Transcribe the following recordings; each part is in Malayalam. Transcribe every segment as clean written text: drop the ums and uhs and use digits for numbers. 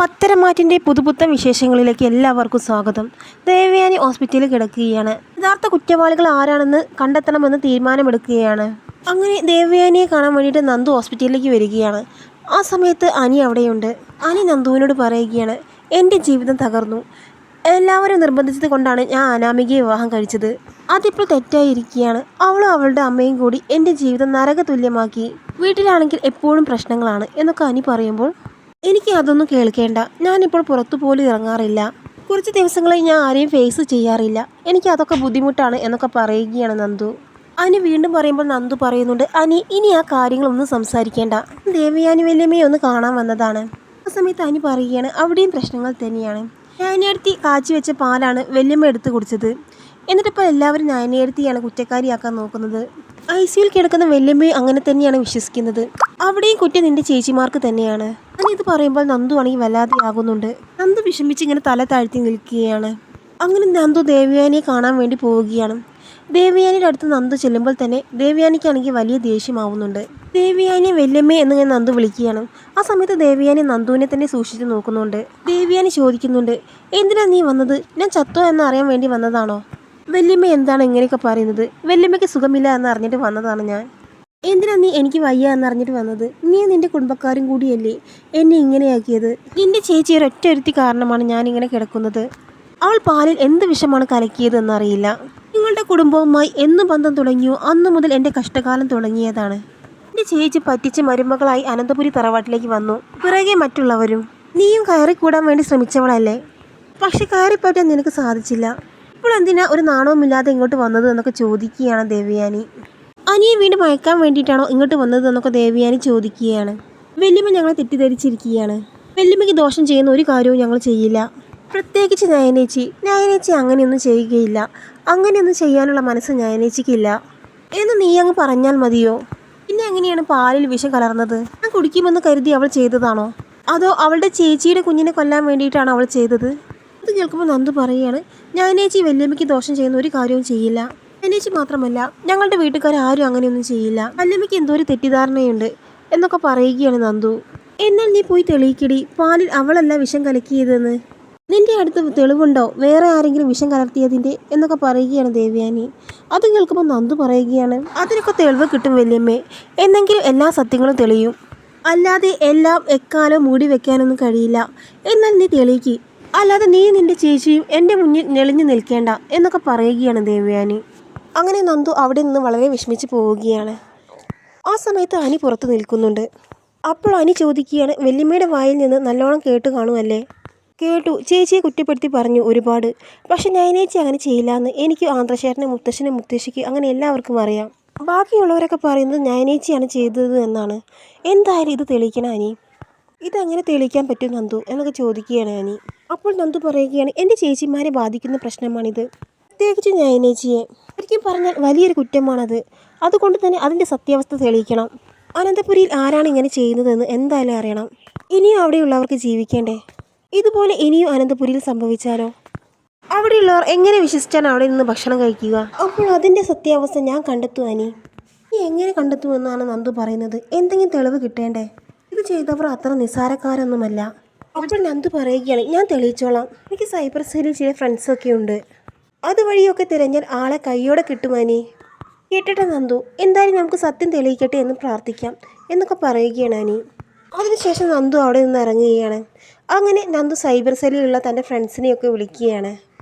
പത്തരമാറ്റിൻ്റെ പുതുപുത്തൻ വിശേഷങ്ങളിലേക്ക് എല്ലാവർക്കും സ്വാഗതം. ദേവയാനി ഹോസ്പിറ്റലിൽ കിടക്കുകയാണ്. യഥാർത്ഥ കുറ്റവാളികൾ ആരാണെന്ന് കണ്ടെത്തണമെന്ന് തീരുമാനമെടുക്കുകയാണ്. അങ്ങനെ ദേവയാനിയെ കാണാൻ വേണ്ടിയിട്ട് നന്ദു ഹോസ്പിറ്റലിലേക്ക് വരികയാണ്. ആ സമയത്ത് അനി അവിടെയുണ്ട്. അനി നന്ദുവിനോട് പറയുകയാണ്, എൻ്റെ ജീവിതം തകർന്നു. എല്ലാവരും നിർബന്ധിച്ചത് കൊണ്ടാണ് ഞാൻ അനാമികയെ വിവാഹം കഴിച്ചത്. അതിപ്പോൾ തെറ്റായിരിക്കുകയാണ്. അവളും അവളുടെ അമ്മയും കൂടി എൻ്റെ ജീവിതം നരക തുല്യമാക്കി. വീട്ടിലാണെങ്കിൽ എപ്പോഴും പ്രശ്നങ്ങളാണ് എന്നൊക്കെ അനി പറയുമ്പോൾ, എനിക്ക് അതൊന്നും കേൾക്കേണ്ട. ഞാനിപ്പോൾ പുറത്തു പോലും ഇറങ്ങാറില്ല. കുറച്ച് ദിവസങ്ങളായി ഞാൻ ആരെയും ഫേസ് ചെയ്യാറില്ല. എനിക്ക് അതൊക്കെ ബുദ്ധിമുട്ടാണ് എന്നൊക്കെ പറയുകയാണ് നന്ദു. അനി വീണ്ടും പറയുമ്പോൾ നന്ദു പറയുന്നുണ്ട്, അനി ഇനി ആ കാര്യങ്ങളൊന്നും സംസാരിക്കേണ്ട. ദേവയാനി വല്യമ്മയെ ഒന്ന് കാണാൻ വന്നതാണ്. ആ സമയത്ത് അനി പറയുകയാണ്, അവിടെയും പ്രശ്നങ്ങൾ തന്നെയാണ്. ഞാനേടുത്തി കാച്ചി വെച്ച പാലാണ് വല്യമ്മ എടുത്ത് കുടിച്ചത്. എന്നിട്ടിപ്പോൾ എല്ലാവരും ഞാനേടുത്തിയാണ് കുറ്റക്കാരിയാക്കാൻ നോക്കുന്നത്. ICUവിൽ കിടക്കുന്ന വല്യമ്മയും അങ്ങനെ തന്നെയാണ് വിശ്വസിക്കുന്നത്. അവിടെയും കുറ്റം നിന്റെ ചേച്ചിമാർക്ക് തന്നെയാണ്. ഇത് പറയുമ്പോൾ നന്ദു ആണെങ്കിൽ വല്ലാതെ ആകുന്നുണ്ട്. നന്ദു വിഷമിച്ച് ഇങ്ങനെ തല താഴ്ത്തി നിൽക്കുകയാണ്. അങ്ങനെ നന്ദു ദേവയാനിയെ കാണാൻ വേണ്ടി പോവുകയാണ്. ദേവയാനിയുടെ അടുത്ത് നന്ദു ചെല്ലുമ്പോൾ തന്നെ ദേവയാനിക്കാണെങ്കിൽ വലിയ ദേഷ്യമാവുന്നുണ്ട്. ദേവയാനി വല്യമ്മ എന്നിങ്ങനെ നന്ദു വിളിക്കുകയാണ്. ആ സമയത്ത് ദേവയാനി നന്ദുവിനെ തന്നെ സൂക്ഷിച്ച് നോക്കുന്നുണ്ട്. ദേവയാനി ചോദിക്കുന്നുണ്ട്, എന്തിനാ നീ വന്നത്? ഞാൻ ചത്തോ എന്ന് അറിയാൻ വേണ്ടി വന്നതാണോ? വല്യമ്മ എന്താണ് ഇങ്ങനെയൊക്കെ പറയുന്നത്? വല്യമ്മയ്ക്ക് സുഖമില്ല എന്ന് അറിഞ്ഞിട്ട് വന്നതാണ് ഞാൻ. എന്തിനാ നീ എനിക്ക് വയ്യ എന്നറിഞ്ഞിട്ട് വന്നത്? നീ നിന്റെ കുടുംബക്കാരും കൂടിയല്ലേ എന്നെ ഇങ്ങനെയാക്കിയത്? നിന്റെ ചേച്ചി ഒരൊറ്റൊരുത്തി കാരണമാണ് ഞാനിങ്ങനെ കിടക്കുന്നത്. അവൾ പാലിൽ എന്ത് വിഷമാണ് കലക്കിയത് എന്നറിയില്ല. നിങ്ങളുടെ കുടുംബവുമായി എന്ന് ബന്ധം തുടങ്ങിയോ അന്നു മുതൽ എൻ്റെ കഷ്ടകാലം തുടങ്ങിയതാണ്. എൻ്റെ ചേച്ചി പറ്റിച്ച് മരുമകളായി അനന്തപുരി തറവാട്ടിലേക്ക് വന്നു. പിറകെ മറ്റുള്ളവരും. നീയും കയറിക്കൂടാൻ വേണ്ടി ശ്രമിച്ചവളല്ലേ? പക്ഷെ കയറിപ്പറ്റാൻ നിനക്ക് സാധിച്ചില്ല. ഇപ്പോൾ എന്തിനാ ഒരു നാണവുമില്ലാതെ ഇങ്ങോട്ട് വന്നത് എന്നൊക്കെ ചോദിക്കുകയാണ് ദേവയാനി. അനിയെ വീണ്ടും മയക്കാൻ വേണ്ടിയിട്ടാണോ ഇങ്ങോട്ട് വന്നത് എന്നൊക്കെ ദേവയാനി ചോദിക്കുകയാണ്. വല്യമ്മ ഞങ്ങളെ തെറ്റിദ്ധരിച്ചിരിക്കുകയാണ്. വല്യമ്മയ്ക്ക് ദോഷം ചെയ്യുന്ന ഒരു കാര്യവും ഞങ്ങൾ ചെയ്യില്ല. പ്രത്യേകിച്ച് നയനേച്ചി അങ്ങനെയൊന്നും ചെയ്യുകയില്ല. അങ്ങനെയൊന്നും ചെയ്യാനുള്ള മനസ്സ് നയനേച്ചിക്കില്ല എന്ന് നീ അങ്ങ് പറഞ്ഞാൽ മതിയോ? പിന്നെ എങ്ങനെയാണ് പാലിൽ വിഷം കലർന്നത്? ഞാൻ കുടിക്കുമെന്ന് കരുതി അവൾ ചെയ്തതാണോ? അതോ അവളുടെ ചേച്ചിയുടെ കുഞ്ഞിനെ കൊല്ലാൻ വേണ്ടിയിട്ടാണ് അവൾ ചെയ്തത്? അത് കേൾക്കുമ്പോൾ നന്ദു പറയുകയാണ്, നയനേച്ചി വല്യമ്മയ്ക്ക് ദോഷം ചെയ്യുന്ന ഒരു കാര്യവും ചെയ്യില്ല. നയനേച്ചി മാത്രമല്ല, ഞങ്ങളുടെ വീട്ടുകാർ ആരും അങ്ങനെയൊന്നും ചെയ്യില്ല. വല്യമ്മയ്ക്ക് എന്തോ ഒരു തെറ്റിദ്ധാരണയുണ്ട് എന്നൊക്കെ പറയുകയാണ് നന്ദു. എന്നാൽ നീ പോയി തെളിയിക്കടി, പാലിൽ അവളല്ല വിഷം കലക്കിയതെന്ന്. നിന്റെ അടുത്ത് തെളിവുണ്ടോ വേറെ ആരെങ്കിലും വിഷം കലർത്തിയതിൻ്റെ എന്നൊക്കെ പറയുകയാണ് ദേവയാനി. അത് കേൾക്കുമ്പോൾ നന്ദു പറയുകയാണ്, അതിനൊക്കെ തെളിവ് കിട്ടും വല്യമ്മേ. എന്നെങ്കിലും എല്ലാ സത്യങ്ങളും തെളിയും. അല്ലാതെ എല്ലാം എക്കാലം മൂടി വെക്കാനൊന്നും കഴിയില്ല. എന്നാൽ നീ തെളിയിക്ക്. അല്ലാതെ നീ നിന്റെ ചേച്ചിയും എൻ്റെ മുന്നിൽ നെളിഞ്ഞു നിൽക്കേണ്ട എന്നൊക്കെ പറയുകയാണ് ദേവയാനി. അങ്ങനെ നന്ദു അവിടെ നിന്ന് വളരെ വിഷമിച്ച് പോവുകയാണ്. ആ സമയത്ത് അനി പുറത്ത് നിൽക്കുന്നുണ്ട്. അപ്പോൾ അനി ചോദിക്കുകയാണ്, വല്യമ്മയുടെ വായിൽ നിന്ന് നല്ലോണം കേട്ട് കാണുമല്ലേ? കേട്ടു. ചേച്ചിയെ കുറ്റപ്പെടുത്തി പറഞ്ഞു ഒരുപാട്. പക്ഷെ നയനേച്ചി അങ്ങനെ ചെയ്യില്ല എന്ന് എനിക്ക് ആന്ത്രശേട്ടനെ, മുത്തശ്ശനെ, മുത്തശ്ശിക്ക് അങ്ങനെ എല്ലാവർക്കും അറിയാം. ബാക്കിയുള്ളവരൊക്കെ പറയുന്നത് നയനേച്ചിയാണ് ചെയ്തത് എന്നാണ്. എന്തായാലും ഇത് തെളിയിക്കണം അനി. ഇതെങ്ങനെ തെളിയിക്കാൻ പറ്റും നന്ദു എന്നൊക്കെ ചോദിക്കുകയാണ് അനി. അപ്പോൾ നന്ദു പറയുകയാണ്, എൻ്റെ ചേച്ചിമാരെ ബാധിക്കുന്ന പ്രശ്നമാണിത്, പ്രത്യേകിച്ച് നയനേച്ചിയെ. ശരിക്കും പറഞ്ഞാൽ വലിയൊരു കുറ്റമാണത്. അതുകൊണ്ട് തന്നെ അതിൻ്റെ സത്യാവസ്ഥ തെളിയിക്കണം. അനന്തപുരിയിൽ ആരാണ് ഇങ്ങനെ ചെയ്യുന്നതെന്ന് എന്തായാലും അറിയണം. ഇനിയും അവിടെയുള്ളവർക്ക് ജീവിക്കേണ്ടേ? ഇതുപോലെ ഇനിയും അനന്തപുരിയിൽ സംഭവിച്ചാലോ? അവിടെയുള്ളവർ എങ്ങനെ വിശ്വസിച്ചാണ് അവിടെ നിന്ന് ഭക്ഷണം കഴിക്കുക? അപ്പോൾ അതിൻ്റെ സത്യാവസ്ഥ ഞാൻ കണ്ടെത്തും അനി. നീ എങ്ങനെ കണ്ടെത്തുമെന്നാണ് നന്ദു പറയുന്നത്. എന്തെങ്കിലും തെളിവ് കിട്ടേണ്ടേ? ഇത് ചെയ്തവർ അത്ര നിസ്സാരക്കാരൊന്നുമല്ല. അപ്പോൾ നന്ദു പറയുകയാണ്, ഞാൻ തെളിയിച്ചോളാം. എനിക്ക് സൈബർ സെല്ലിൽ ചില ഫ്രണ്ട്സൊക്കെ ഉണ്ട്. അതുവഴിയൊക്കെ തിരഞ്ഞാൽ ആളെ കയ്യോടെ കിട്ടുമനി. കേട്ടിട്ട് നന്ദു, എന്തായാലും നമുക്ക് സത്യം തെളിയിക്കട്ടെ എന്ന് പ്രാർത്ഥിക്കാം എന്നൊക്കെ പറയുകയാണ് അനി. അതിനുശേഷം നന്ദു അവിടെ നിന്ന് ഇറങ്ങുകയാണ്. അങ്ങനെ നന്ദു സൈബർ സെല്ലിലുള്ള തൻ്റെ ഫ്രണ്ട്സിനെയൊക്കെ വിളിക്കുകയാണ്.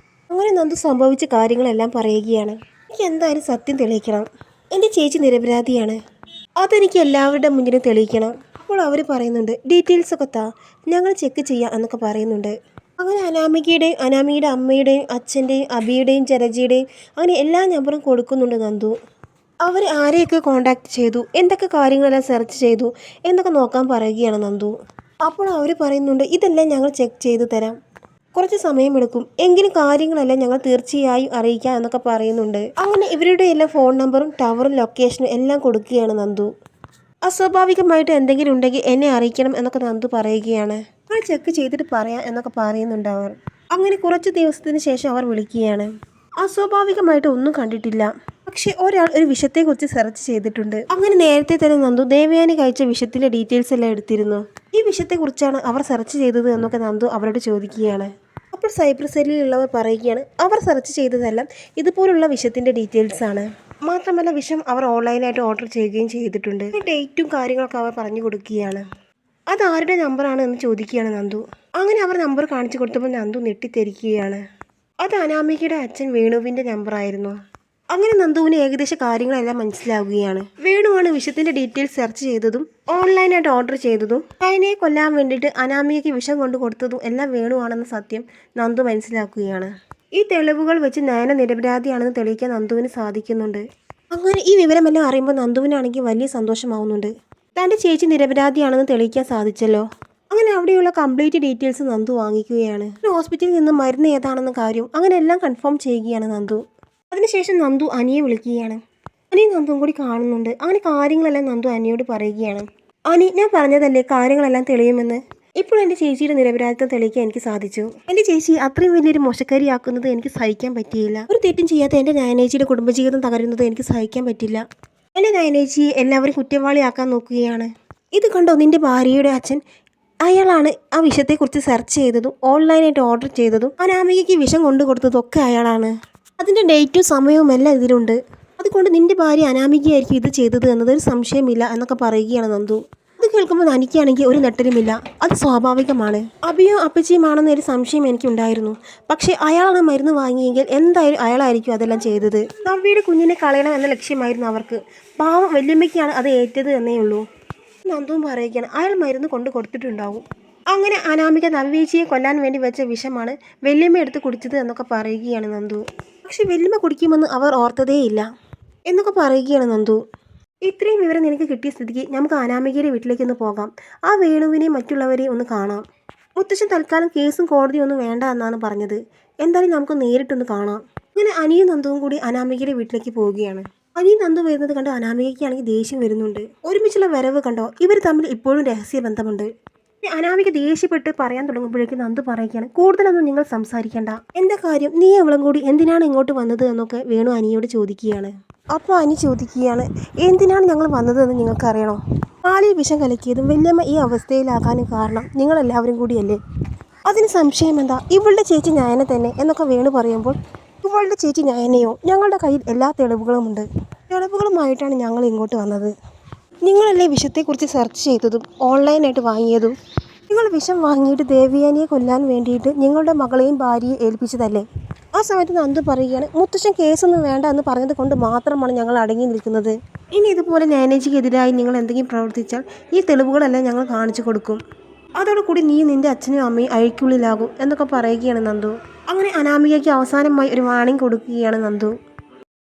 അങ്ങനെ നന്ദു സംഭവിച്ച കാര്യങ്ങളെല്ലാം പറയുകയാണ്. എനിക്ക് എന്തായാലും സത്യം തെളിയിക്കണം. എൻ്റെ ചേച്ചി നിരപരാധിയാണ്. അതെനിക്ക് എല്ലാവരുടെ മുന്നിലും തെളിയിക്കണം. അപ്പോൾ അവർ പറയുന്നുണ്ട്, ഡീറ്റെയിൽസ് ഒക്കെ താ, ഞങ്ങൾ ചെക്ക് ചെയ്യാം എന്നൊക്കെ പറയുന്നുണ്ട്. അങ്ങനെ അനാമികയുടെ അമ്മയുടെയും അച്ഛൻ്റെയും അബിയുടെയും ജലജയുടെയും അങ്ങനെ എല്ലാ നമ്പറും കൊടുക്കുന്നുണ്ട് നന്ദു. അവർ ആരെയൊക്കെ കോണ്ടാക്ട് ചെയ്തു, എന്തൊക്കെ കാര്യങ്ങളെല്ലാം സെർച്ച് ചെയ്തു എന്നൊക്കെ നോക്കാൻ പറയുകയാണ് നന്ദു. അപ്പോൾ അവർ പറയുന്നുണ്ട്, ഇതെല്ലാം ഞങ്ങൾ ചെക്ക് ചെയ്ത് തരാം, കുറച്ച് സമയമെടുക്കും, എങ്കിലും കാര്യങ്ങളെല്ലാം ഞങ്ങൾ തീർച്ചയായും അറിയിക്കാം എന്നൊക്കെ പറയുന്നുണ്ട്. അങ്ങനെ ഇവരുടെ എല്ലാം ഫോൺ നമ്പറും ടവറും ലൊക്കേഷനും എല്ലാം കൊടുക്കുകയാണ് നന്ദു. അസ്വാഭാവികമായിട്ട് എന്തെങ്കിലും ഉണ്ടെങ്കിൽ എന്നെ അറിയിക്കണം എന്നൊക്കെ നന്ദു പറയുകയാണ്. നമ്മൾ ചെക്ക് ചെയ്തിട്ട് പറയാം എന്നൊക്കെ പറയുന്നുണ്ട് അവർ. അങ്ങനെ കുറച്ച് ദിവസത്തിന് ശേഷം അവർ വിളിക്കുകയാണ്. അസ്വാഭാവികമായിട്ട് ഒന്നും കണ്ടിട്ടില്ല. പക്ഷെ ഒരാൾ ഒരു വിഷത്തെക്കുറിച്ച് സെർച്ച് ചെയ്തിട്ടുണ്ട്. അങ്ങനെ നേരത്തെ തന്നെ നന്ദു ദേവയാനി കഴിച്ച വിഷത്തിൻ്റെ ഡീറ്റെയിൽസ് എല്ലാം എടുത്തിരുന്നു. ഈ വിഷയത്തെക്കുറിച്ചാണ് അവർ സെർച്ച് ചെയ്തത് എന്നൊക്കെ നന്ദു അവരോട് ചോദിക്കുകയാണ്. അപ്പോൾ സൈബർ സെല്ലിലുള്ളവർ പറയുകയാണ് അവർ സെർച്ച് ചെയ്തതെല്ലാം ഇതുപോലുള്ള വിഷയത്തിൻ്റെ ഡീറ്റെയിൽസ് ആണ്. മാത്രമല്ല വിഷം അവർ ഓൺലൈനായിട്ട് ഓർഡർ ചെയ്യുകയും ചെയ്തിട്ടുണ്ട്. ഡേറ്റും കാര്യങ്ങളൊക്കെ അവർ പറഞ്ഞു കൊടുക്കുകയാണ്. അത് ആരുടെ നമ്പറാണ് എന്ന് ചോദിക്കുകയാണ് നന്ദു. അങ്ങനെ അവർ നമ്പർ കാണിച്ചു കൊടുത്തപ്പോൾ നന്ദു ഞെട്ടിത്തെരിക്കുകയാണ്. അത് അനാമികയുടെ അച്ഛൻ വേണുവിൻ്റെ നമ്പറായിരുന്നു. അങ്ങനെ നന്ദുവിന് ഏകദേശ കാര്യങ്ങളെല്ലാം മനസ്സിലാവുകയാണ്. വേണുവാണ് വിഷത്തിൻ്റെ ഡീറ്റെയിൽസ് സെർച്ച് ചെയ്തതും ഓൺലൈനായിട്ട് ഓർഡർ ചെയ്തതും നയനയെ കൊല്ലാൻ വേണ്ടിയിട്ട് അനാമികയ്ക്ക് വിഷം കൊണ്ടു കൊടുത്തതും എല്ലാം വേണുവാണെന്ന സത്യം നന്ദു മനസ്സിലാക്കുകയാണ്. ഈ തെളിവുകൾ വെച്ച് നയന നിരപരാധിയാണെന്ന് തെളിയിക്കാൻ നന്ദുവിന് സാധിക്കുന്നുണ്ട്. അങ്ങനെ ഈ വിവരമെല്ലാം അറിയുമ്പോൾ നന്ദുവിനാണെങ്കിൽ വലിയ സന്തോഷമാവുന്നുണ്ട്. തൻ്റെ ചേച്ചി നിരപരാധിയാണെന്ന് തെളിയിക്കാൻ സാധിച്ചല്ലോ. അങ്ങനെ അവിടെയുള്ള കംപ്ലീറ്റ് ഡീറ്റെയിൽസ് നന്ദു വാങ്ങിക്കുകയാണ്. ഹോസ്പിറ്റലിൽ നിന്ന് മരുന്ന് ഏതാണെന്ന കാര്യം അങ്ങനെ എല്ലാം കൺഫേം ചെയ്യുകയാണ് നന്ദു. അതിനുശേഷം നന്ദു അനിയെ വിളിക്കുകയാണ്. അനി നന്ദുവും കൂടി കാണുന്നുണ്ട്. അങ്ങനെ കാര്യങ്ങളെല്ലാം നന്ദു അനിയോട് പറയുകയാണ്. അനി, ഞാൻ പറഞ്ഞതല്ലേ കാര്യങ്ങളെല്ലാം തെളിയുമെന്ന്. ഇപ്പോൾ എൻ്റെ ചേച്ചിയുടെ നിരപരാധിത്വം തെളിയിക്കാൻ എനിക്ക് സാധിച്ചു. എൻ്റെ ചേച്ചി അത്രയും വലിയൊരു മോശക്കാരിയാക്കുന്നത് എനിക്ക് സഹിക്കാൻ പറ്റിയില്ല. ഒരു തെറ്റും ചെയ്യാത്ത എൻ്റെ നയനേച്ചിയുടെ കുടുംബജീവിതം തകരുന്നത് എനിക്ക് സഹിക്കാൻ പറ്റില്ല. എൻ്റെ നയനേച്ചിയെ എല്ലാവരും കുറ്റവാളിയാക്കാൻ നോക്കുകയാണ്. ഇത് കണ്ടോ നിൻ്റെ ഭാര്യയുടെ അച്ഛൻ? അയാളാണ് ആ വിഷയത്തെക്കുറിച്ച് സെർച്ച് ചെയ്തതും ഓൺലൈനായിട്ട് ഓർഡർ ചെയ്തതും അനാമികയ്ക്ക് വിഷം കൊണ്ടു കൊടുത്തതും ഒക്കെ അയാളാണ്. അതിൻ്റെ ഡേറ്റും സമയവും എല്ലാം ഇതിലുണ്ട്. അതുകൊണ്ട് നിൻ്റെ ഭാര്യ അനാമികയായിരിക്കും ഇത് ചെയ്തത് എന്നതൊരു സംശയമില്ല എന്നൊക്കെ പറയുകയാണ് നന്ദു. അത് കേൾക്കുമ്പോൾ എനിക്കാണെങ്കിൽ ഒരു നെട്ടലുമില്ല. അത് സ്വാഭാവികമാണ്. അഭിയോ അപ്പച്ചിയുമാണെന്നൊരു സംശയം എനിക്കുണ്ടായിരുന്നു. പക്ഷേ അയാളാണ് മരുന്ന് വാങ്ങിയെങ്കിൽ എന്തായാലും അയാളായിരിക്കും അതെല്ലാം ചെയ്തത്. നവ്യയുടെ കുഞ്ഞിനെ കളയണം എന്ന ലക്ഷ്യമായിരുന്നു അവർക്ക്. പാവം വല്യമ്മയ്ക്കാണ് അത് ഏറ്റത് എന്നേ ഉള്ളൂ. നന്ദുവും പറയുകയാണ് അയാൾ മരുന്ന് കൊണ്ട് കൊടുത്തിട്ടുണ്ടാവും. അങ്ങനെ അനാമിക നവ്യേച്ചിയെ കൊല്ലാൻ വേണ്ടി വെച്ച വിഷമാണ് വല്യമ്മ എടുത്ത് കുടിച്ചത് എന്നൊക്കെ പറയുകയാണ് നന്ദു. പക്ഷെ വല്യമ്മ കുടിക്കുമെന്ന് അവർ ഓർത്തതേയില്ല എന്നൊക്കെ പറയുകയാണ് നന്ദു. ഇത്രയും വിവരം നിനക്ക് കിട്ടിയ സ്ഥിതിക്ക് നമുക്ക് അനാമികയുടെ വീട്ടിലേക്കൊന്ന് പോകാം. ആ വേണുവിനെയും മറ്റുള്ളവരെയും ഒന്ന് കാണാം. മുത്തശ്ശൻ തൽക്കാലം കേസും കോടതിയും ഒന്നും വേണ്ട എന്നാണ് പറഞ്ഞത്. എന്തായാലും നമുക്ക് നേരിട്ടൊന്ന് കാണാം. അങ്ങനെ അനിയും നന്ദുവും കൂടി അനാമികയുടെ വീട്ടിലേക്ക് പോവുകയാണ്. അനിയും നന്ദു വരുന്നത് കണ്ട് അനാമികയ്ക്കാണെങ്കിൽ ദേഷ്യം വരുന്നുണ്ട്. ഒരുമിച്ചുള്ള വരവ് കണ്ടോ, ഇവർ തമ്മിൽ ഇപ്പോഴും രഹസ്യ ബന്ധമുണ്ട്. അനാമിക ദേഷ്യപ്പെട്ട് പറയാൻ തുടങ്ങുമ്പോഴേക്കും നന്ദു പറയുകയാണ് കൂടുതലൊന്നും നിങ്ങൾ സംസാരിക്കേണ്ട. എന്താ കാര്യം, നീ അവളും കൂടി എന്തിനാണ് ഇങ്ങോട്ട് വന്നത് എന്നൊക്കെ വേണു അനിയോട് ചോദിക്കുകയാണ്. അപ്പോൾ അനി ചോദിക്കുകയാണ് എന്തിനാണ് ഞങ്ങൾ വന്നതെന്ന് നിങ്ങൾക്കറിയണോ? പാലിൽ വിഷം കലക്കിയതും വല്യമ്മ ഈ അവസ്ഥയിലാകാനും കാരണം നിങ്ങളെല്ലാവരും കൂടിയല്ലേ? അതിന് സംശയം എന്താ? ഇവളുടെ ചേച്ചി നയന തന്നെ എന്നൊക്കെ വേണു പറയുമ്പോൾ ഇവളുടെ ചേച്ചി നയനയോ? ഞങ്ങളുടെ കയ്യിൽ എല്ലാ തെളിവുകളുമുണ്ട്. തെളിവുകളുമായിട്ടാണ് ഞങ്ങൾ ഇങ്ങോട്ട് വന്നത്. നിങ്ങളല്ലേ വിഷത്തെക്കുറിച്ച് സെർച്ച് ചെയ്തതും ഓൺലൈനായിട്ട് വാങ്ങിയതും? നിങ്ങൾ വിഷം വാങ്ങിയിട്ട് ദേവയാനിയെ കൊല്ലാൻ വേണ്ടിയിട്ട് നിങ്ങളുടെ മകളെയും ഭാര്യയെ ഏൽപ്പിച്ചതല്ലേ? ആ സമയത്ത് നന്ദു പറയുകയാണ് മുത്തശ്ശൻ കേസൊന്നും വേണ്ട എന്ന് പറഞ്ഞത് കൊണ്ട് മാത്രമാണ് ഞങ്ങൾ അടങ്ങി നിൽക്കുന്നത്. ഇനി ഇതുപോലെ നയനേച്ചിക്കെതിരായി നിങ്ങൾ എന്തെങ്കിലും പ്രവർത്തിച്ചാൽ ഈ തെളിവുകളെല്ലാം ഞങ്ങൾ കാണിച്ചു കൊടുക്കും. അതോടുകൂടി നീ നിൻ്റെ അച്ഛനും അമ്മയും അഴിക്കുള്ളിലാകും എന്നൊക്കെ പറയുകയാണ് നന്ദു. അങ്ങനെ അനാമികയ്ക്ക് അവസാനമായി ഒരു വാണിംഗ് കൊടുക്കുകയാണ് നന്ദു.